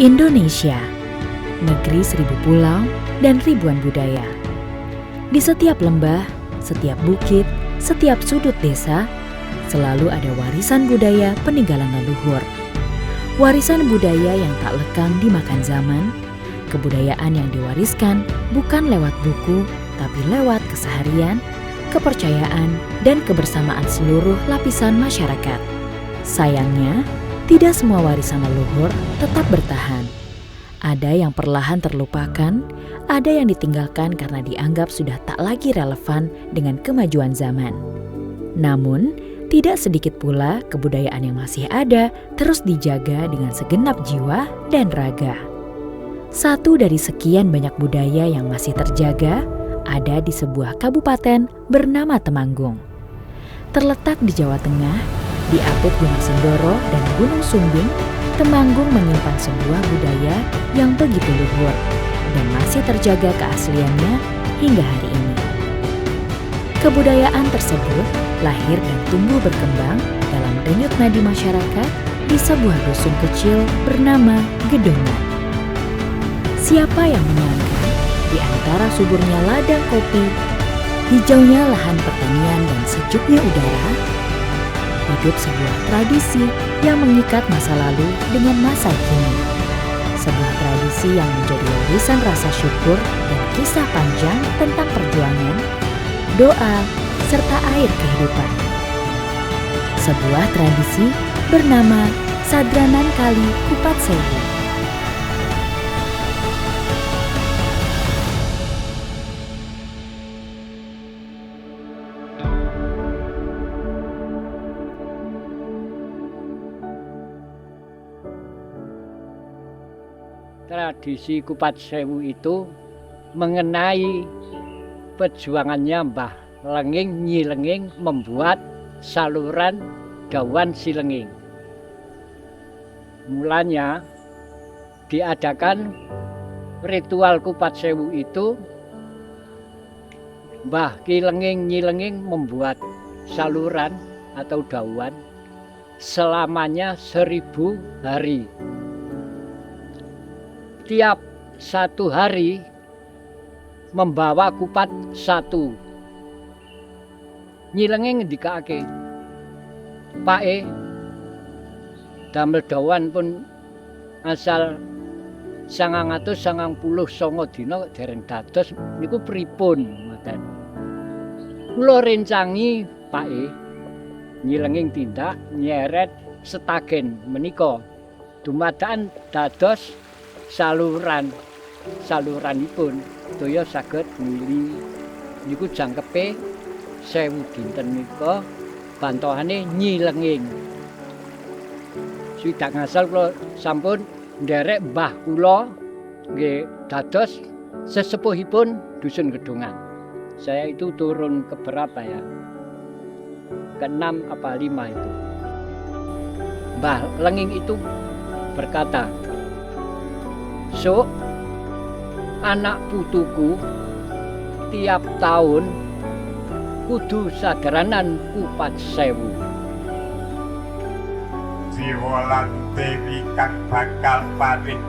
Indonesia, negeri seribu pulau dan ribuan budaya. Di setiap lembah, setiap bukit, setiap sudut desa, selalu ada warisan budaya peninggalan leluhur. Warisan budaya yang tak lekang dimakan zaman, kebudayaan yang diwariskan bukan lewat buku, tapi lewat keseharian, kepercayaan, dan kebersamaan seluruh lapisan masyarakat. Sayangnya, tidak semua warisan leluhur tetap bertahan. Ada yang perlahan terlupakan, ada yang ditinggalkan karena dianggap sudah tak lagi relevan dengan kemajuan zaman. Namun, tidak sedikit pula kebudayaan yang masih ada terus dijaga dengan segenap jiwa dan raga. Satu dari sekian banyak budaya yang masih terjaga ada di sebuah kabupaten bernama Temanggung. Terletak di Jawa Tengah, di apit Gunung Sindoro dan Gunung Sumbing, Temanggung menyimpan sebuah budaya yang begitu luhur dan masih terjaga keasliannya hingga hari ini. Kebudayaan tersebut lahir dan tumbuh berkembang dalam denyut nadi masyarakat di sebuah dusun kecil bernama Gedongan. Siapa yang menyangka di antara suburnya ladang kopi, hijaunya lahan pertanian dan sejuknya udara, hidup sebuah tradisi yang mengikat masa lalu dengan masa kini. Sebuah tradisi yang menjadi warisan rasa syukur dan kisah panjang tentang perjuangan, doa, serta air kehidupan. Sebuah tradisi bernama Sadranan Kali Kupat Sewu. Tradisi Kupat Sewu itu mengenai perjuangannya Mbah Lenging Nyi Lenging membuat saluran Dawan Silenging. Mulanya diadakan ritual Kupat Sewu itu, Mbah Ki Lenging Nyi Lenging membuat saluran atau dawan selamanya 1000 hari. Tiap 1 hari membawa kupat 1. Nyi Lenging ngendikake, "Pake damel dawan pun asal 999 dina dereng dados niku pripun ngoten. Kula rencangi Pake Nyi Lenging tindak nyeret setagen menika dumadakan dados saluranipun toya saged mili niku jangkepe 1000 dinten nika bantohane Nyi Lenging. Swidak ngasal kula sampun nderek mbah kula nggih dados sesepuhipun dusun Gedongan. Saya itu turun ke berapa ya? Ke-6 apa 5 itu. Mbah Lenging itu berkata, "Sok, anak putuku tiap tahun kudu sadranan Kupat Sewu. Jiwa lan dewi kang bakal paring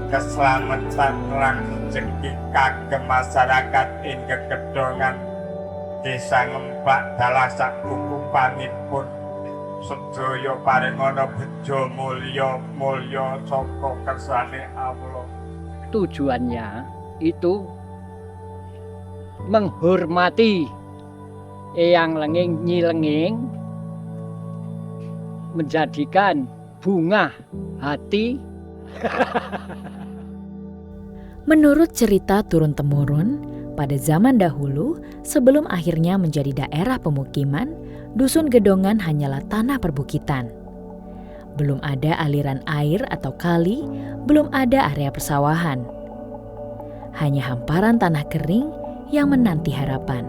keselamatan lan rezeki kagem masyarakat ing Gedongan Desa Ngembak dalah sak kukupanipun sedaya paringana bejo mulya saka kersane Allah." Tujuannya itu menghormati Eyang Lenging Nyi Lenging, menjadikan bunga hati. Menurut cerita turun-temurun, pada zaman dahulu sebelum akhirnya menjadi daerah pemukiman, dusun Gedongan hanyalah tanah perbukitan. Belum ada aliran air atau kali, belum ada area persawahan. Hanya hamparan tanah kering yang menanti harapan.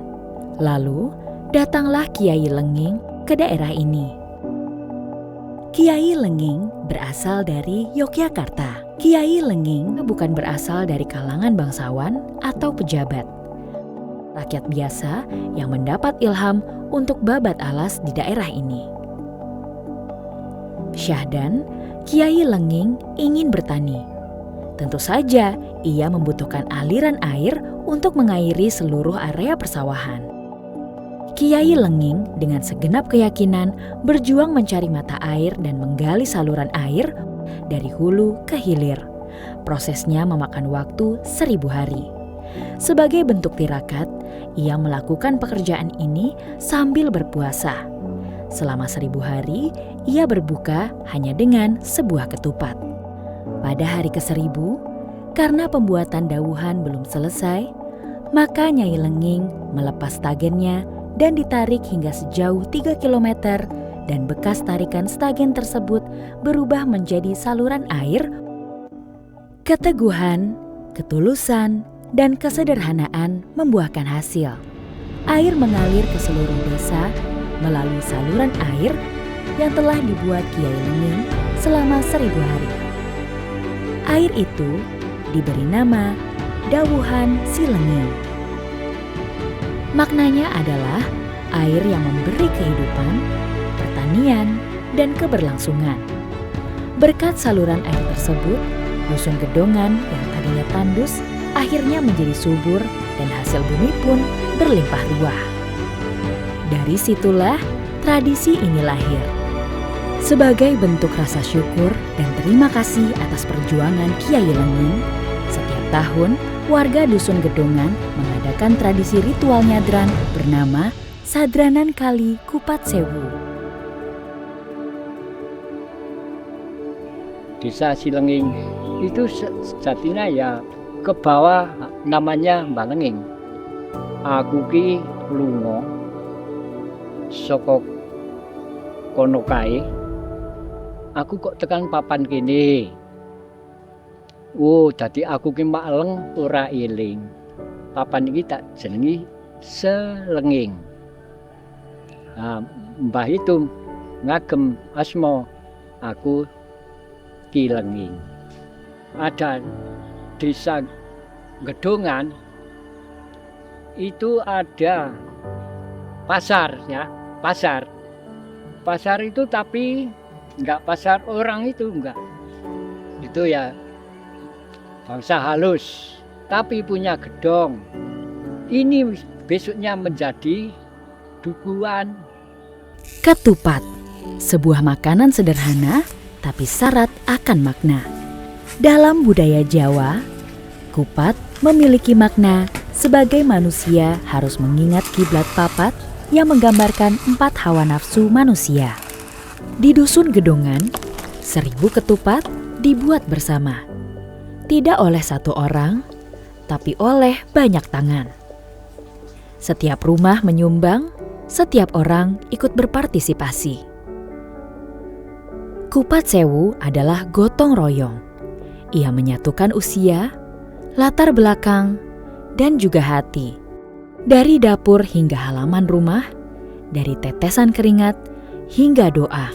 Lalu, datanglah Kiai Lenging ke daerah ini. Kiai Lenging berasal dari Yogyakarta. Kiai Lenging bukan berasal dari kalangan bangsawan atau pejabat. Rakyat biasa yang mendapat ilham untuk babat alas di daerah ini. Syahdan, Kiai Lenging ingin bertani. Tentu saja ia membutuhkan aliran air untuk mengairi seluruh area persawahan. Kiai Lenging dengan segenap keyakinan berjuang mencari mata air dan menggali saluran air dari hulu ke hilir. Prosesnya memakan waktu 1000 hari. Sebagai bentuk tirakat, ia melakukan pekerjaan ini sambil berpuasa. Selama 1000 hari, ia berbuka hanya dengan sebuah ketupat. Pada hari ke-1000, karena pembuatan dawuhan belum selesai, maka Nyai Lenging melepas stagennya dan ditarik hingga sejauh 3 km dan bekas tarikan stagen tersebut berubah menjadi saluran air. Keteguhan, ketulusan, dan kesederhanaan membuahkan hasil. Air mengalir ke seluruh desa melalui saluran air yang telah dibuat Kiai Lenging selama 1000 hari. Air itu diberi nama Dawuhan Si Lenging. Maknanya adalah air yang memberi kehidupan, pertanian, dan keberlangsungan. Berkat saluran air tersebut, dusun Gedongan yang tadinya tandus akhirnya menjadi subur dan hasil bumi pun berlimpah ruah. Dari situlah tradisi ini lahir. Sebagai bentuk rasa syukur dan terima kasih atas perjuangan Kiai Lenging, setiap tahun warga dusun Gedongan mengadakan tradisi ritual nyadran bernama Sadranan Kali Kupat Sewu. Desa Silenging itu sejatinya ya ke bawah namanya Mbak Lenging. Aku ki lunga saka kono kae. Aku kok tekan papan kene. Oh, dadi aku ki makleng ora eling. Papan iki tak jenengi Selenging. Nah, mbah itu ngagem asma aku Ki Lenging. Ada desa Gedongan itu ada pasar ya, pasar. Pasar itu tapi enggak pasar orang itu enggak. Itu ya bangsa halus, tapi punya gedong. Ini besoknya menjadi dukuhan. Ketupat, sebuah makanan sederhana tapi syarat akan makna. Dalam budaya Jawa, kupat memiliki makna sebagai manusia harus mengingat kiblat papat yang menggambarkan 4 hawa nafsu manusia. Di dusun Gedongan, 1000 ketupat dibuat bersama. Tidak oleh satu orang, tapi oleh banyak tangan. Setiap rumah menyumbang, setiap orang ikut berpartisipasi. Kupat Sewu adalah gotong royong. Ia menyatukan usia, latar belakang, dan juga hati. Dari dapur hingga halaman rumah, dari tetesan keringat hingga doa.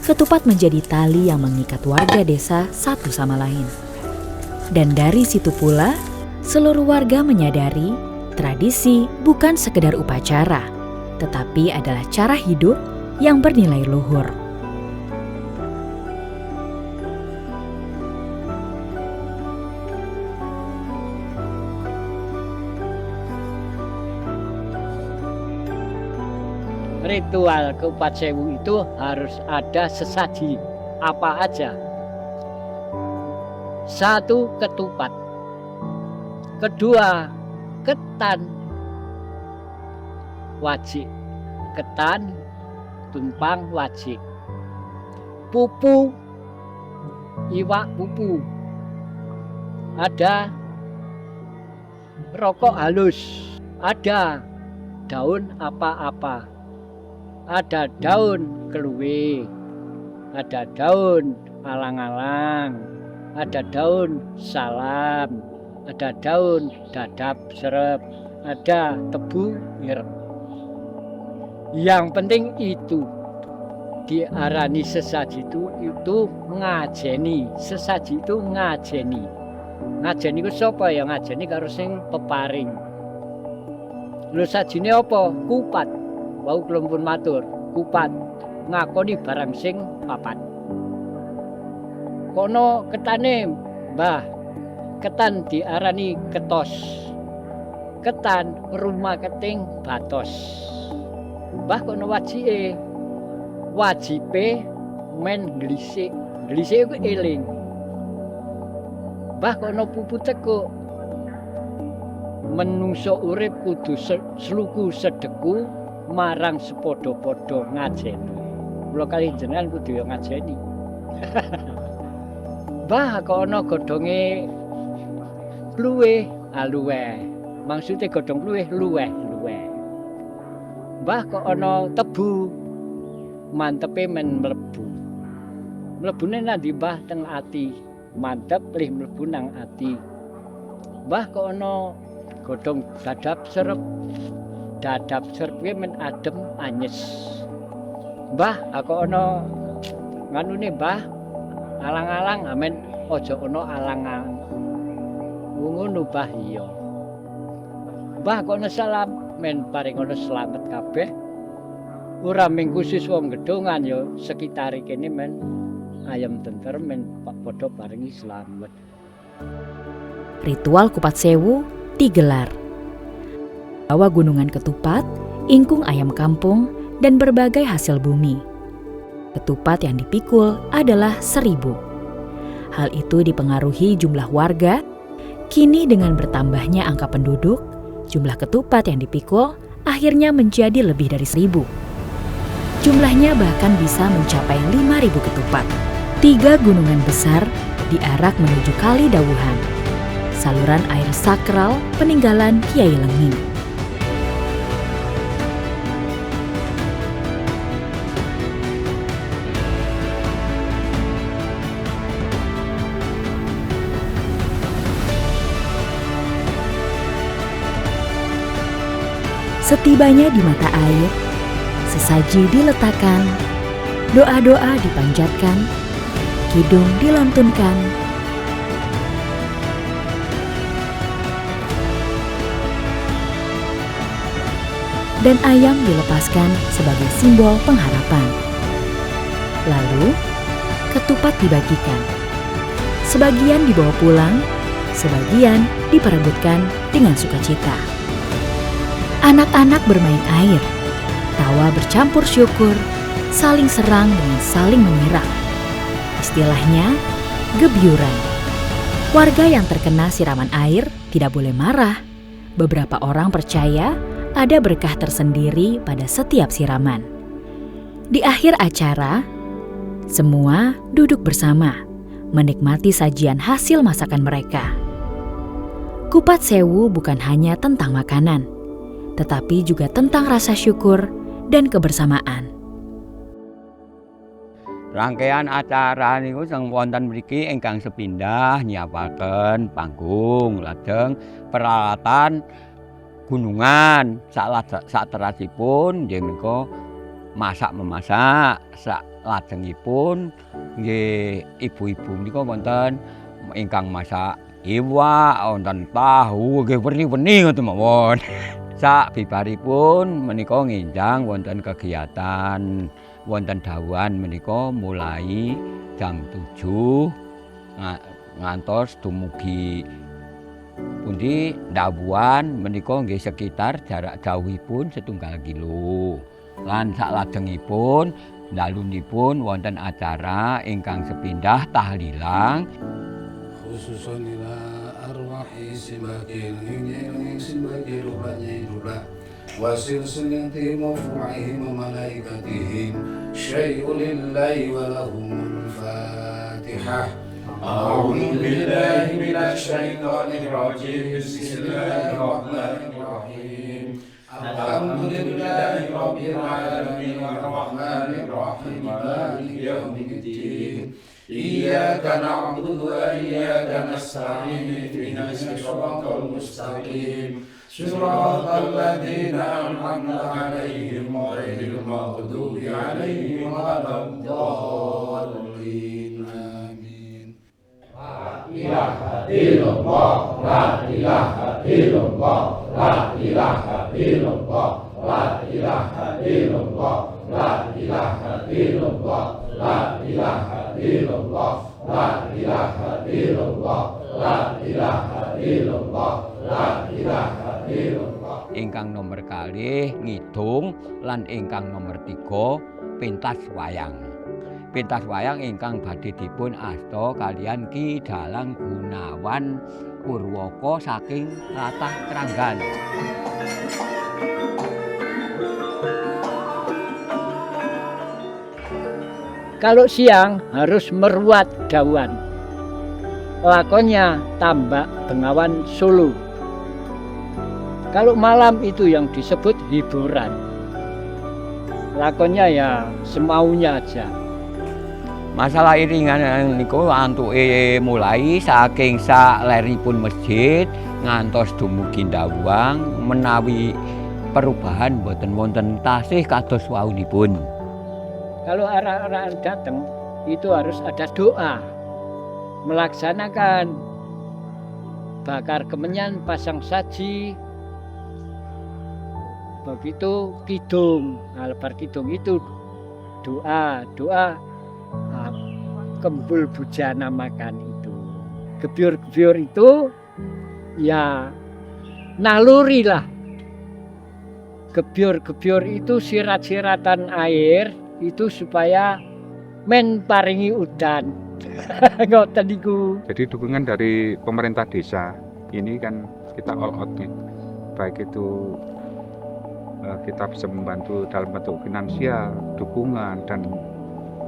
Ketupat menjadi tali yang mengikat warga desa satu sama lain. Dan dari situ pula, seluruh warga menyadari tradisi bukan sekedar upacara, tetapi adalah cara hidup yang bernilai luhur. Ritual Kupat Sewu itu harus ada sesaji apa aja. 1, ketupat. 2, ketan. Wajib. Ketan, tumpang wajib. Pupu, iwak pupu. Ada rokok halus. Ada daun apa-apa. Ada daun keluwe, ada daun alang-alang, ada daun salam, ada daun dadap serep, ada tebu ireng. Yang penting itu diarani sesaji itu ngajeni. Sesaji itu ngajeni. Ngajeni ku sapa ya ngajeni karo sing peparing. Lho sajine apa? Kupat. Wau kula pun matur, kupat ngakoni barang sing papat. Kono ketane, Mbah. Ketan diarani ketos. Ketan rumah keting batos. Mbah kono wajike. Wajibe men glisik. Glisik ku eling. Mbah kono pupu tekuk. Menungso urip kudu sluku sedeku marang sepodo-podo ngajeni. Kula kali jenengan kudu yo ngajeni. Mbah kok ana godhonge luweh, luweh. Maksude godhong luweh, luweh. Mbah kok ana tebu, mantepe men mlebu. Mlebune nang ndi Mbah teng ati, mantep lih mlebu nang ati. Mbah kok ana godhong dadap serep kuwi men adem anyes. Mbah aku ana nganune Mbah alang-alang amen aja ana alangan. Ngono Mbah iya. Mbah kok ana salam men paring ana slamet kabeh. Ora mung khusus wong gedongan ya sekitar kene men ayam tentrem men padha paringi slamet. Ritual Kupat Sewu digelar. Bawa gunungan ketupat, ingkung ayam kampung, dan berbagai hasil bumi. Ketupat yang dipikul adalah 1000. Hal itu dipengaruhi jumlah warga. Kini dengan bertambahnya angka penduduk, jumlah ketupat yang dipikul akhirnya menjadi lebih dari 1000. Jumlahnya bahkan bisa mencapai 5000 ketupat. 3 gunungan besar diarak menuju Kali Dawuhan, saluran air sakral peninggalan Kiai Lenging. Setibanya di mata air, sesaji diletakkan, doa-doa dipanjatkan, kidung dilantunkan, dan ayam dilepaskan sebagai simbol pengharapan. Lalu, ketupat dibagikan. Sebagian dibawa pulang, sebagian diperebutkan dengan sukacita. Anak-anak bermain air, tawa bercampur syukur, saling serang dengan saling menyerang. Istilahnya, gebyuran. Warga yang terkena siraman air tidak boleh marah. Beberapa orang percaya ada berkah tersendiri pada setiap siraman. Di akhir acara, semua duduk bersama, menikmati sajian hasil masakan mereka. Kupat Sewu bukan hanya tentang makanan, tetapi juga tentang rasa syukur dan kebersamaan. Rangkaian acara niku sang wonten mriki ingkang sepindah nyiapaken panggung, lajeng peralatan gunungan sak terasipun nggih menika masak-memasak, sak lajengipun nggih ibu-ibu menika wonten ingkang masak iwak, wonten tahu, nggih werni-werni ngoten mawon. Sak bibaripun menika nginjang wonten kegiatan wonten dawuhan menika mulai jam 7 ngantos dumugi pundi dawuhan menika nggih sekitar jarak jauhipun 1 kilo. Lan saklajengipun dalunipun wonten acara ingkang sepindah tahlilang khususun ila arwahi simbakil ingin simbakil rubah wasil sunnati mafu'ihim malaikatihim syai'ul lillahi walahumul fatihah. A'udzu billahi minasy syaithanir rajim. Bismillahirrahmanirrahim. Alhamdulillahi rabbil alamin arrahmanir rahim maliki yaumiddin. إياك نعبد وإياك نستعين اهدنا الصراط المستقيم صراط الذين أنعمت عليهم غير المغضوب عليهم ولا الضالين آمين. لا إله إلا الله لا إله إلا الله لا إله إلا الله لا إله إلا الله لا إله إلا الله لا إله إلا الله لا إله إلا الله لا إله إلا الله لا إله إلا الله. Ingkang nomor kalih ngidung lan ingkang nomor 3 pentas wayang. Pentas wayang ingkang badhe dipun asta kalian Ki Dalang Gunawan Purwoko saking Latah Kranggan. Kalau siang harus meruat dawan. Lakonnya Tambak Bengawan Solo. Kalau malam itu yang disebut hiburan. Lakonnya ya semaunya aja. Masalah iringan niku antuke mulai saking saleripun masjid ngantos dumugi ndawang menawi perubahan boten wonten tasih kados waunipun. Kalau arah-arahan datang itu harus ada doa. Melaksanakan bakar kemenyan, pasang saji. Begitu kidung, lebar kidung itu doa kembul bujana makan itu. Gebyur-gebyur itu ya naluri lah. Gebyur-gebyur itu sirat-siratan air itu supaya men paringi udan. Ngoten niku. Jadi dukungan dari pemerintah desa ini kan kita all out nih. Baik itu kita bisa membantu dalam bentuk finansial, dukungan dan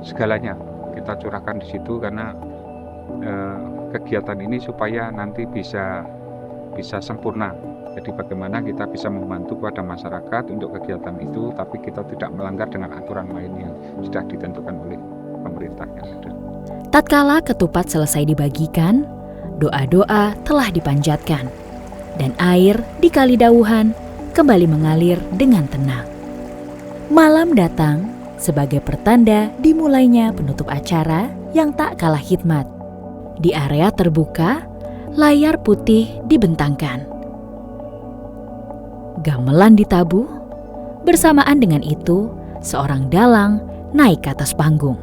segalanya kita curahkan di situ karena kegiatan ini supaya nanti bisa sempurna. Jadi bagaimana kita bisa membantu kepada masyarakat untuk kegiatan itu, tapi kita tidak melanggar dengan aturan lain yang sudah ditentukan oleh pemerintah yang ada. Tatkala ketupat selesai dibagikan, doa-doa telah dipanjatkan, dan air di Kali Dawuhan kembali mengalir dengan tenang. Malam datang sebagai pertanda dimulainya penutup acara yang tak kalah hikmat. Di area terbuka, layar putih dibentangkan. Gamelan ditabuh, bersamaan dengan itu seorang dalang naik ke atas panggung.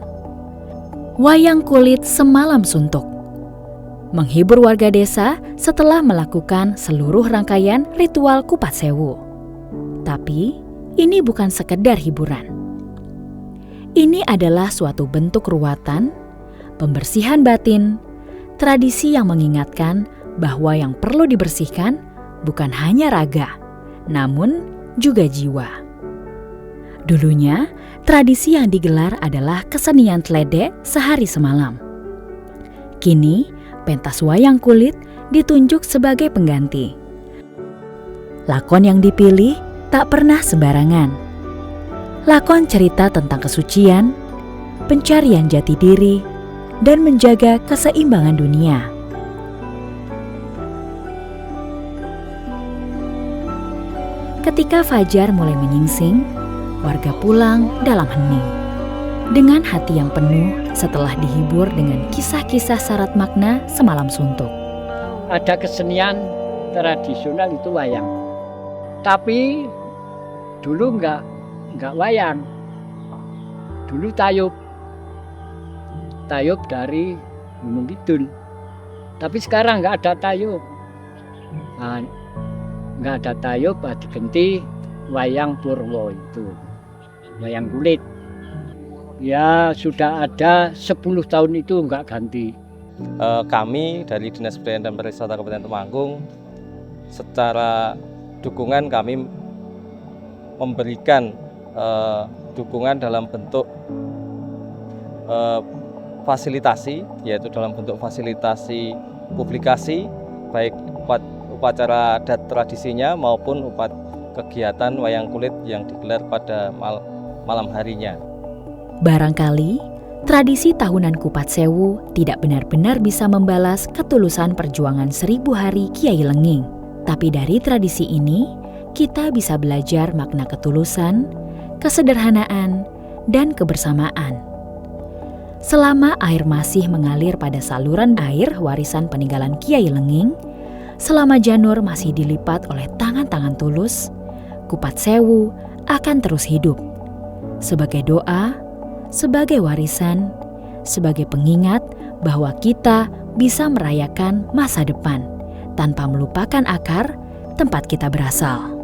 Wayang kulit semalam suntuk, menghibur warga desa setelah melakukan seluruh rangkaian ritual Kupat Sewu. Tapi ini bukan sekedar hiburan. Ini adalah suatu bentuk ruwatan, pembersihan batin, tradisi yang mengingatkan bahwa yang perlu dibersihkan bukan hanya raga, namun juga jiwa. Dulunya, tradisi yang digelar adalah kesenian tledek sehari semalam. Kini, pentas wayang kulit ditunjuk sebagai pengganti. Lakon yang dipilih tak pernah sembarangan. Lakon cerita tentang kesucian, pencarian jati diri, dan menjaga keseimbangan dunia. Ketika fajar mulai menyingsing, warga pulang dalam hening. Dengan hati yang penuh setelah dihibur dengan kisah-kisah syarat makna semalam suntuk. Ada kesenian tradisional itu wayang. Tapi dulu enggak wayang. Dulu tayub. Tayub dari Gunung Kidul. Tapi sekarang enggak ada tayub. Enggak ada tayub, diganti wayang Purwo itu. Wayang kulit. Ya sudah ada 10 tahun itu enggak ganti. Kami dari Dinas Pendidikan dan Pariwisata Kabupaten Temanggung secara dukungan kami memberikan dukungan dalam bentuk fasilitasi, yaitu dalam bentuk fasilitasi publikasi baik upacara adat tradisinya maupun kegiatan wayang kulit yang digelar pada malam harinya. Barangkali tradisi tahunan Kupat Sewu tidak benar-benar bisa membalas ketulusan perjuangan 1000 hari Kiai Lenging. Tapi dari tradisi ini, kita bisa belajar makna ketulusan, kesederhanaan, dan kebersamaan. Selama air masih mengalir pada saluran air warisan peninggalan Kiai Lenging, selama janur masih dilipat oleh tangan-tangan tulus, Kupat Sewu akan terus hidup. Sebagai doa, sebagai warisan, sebagai pengingat bahwa kita bisa merayakan masa depan tanpa melupakan akar tempat kita berasal.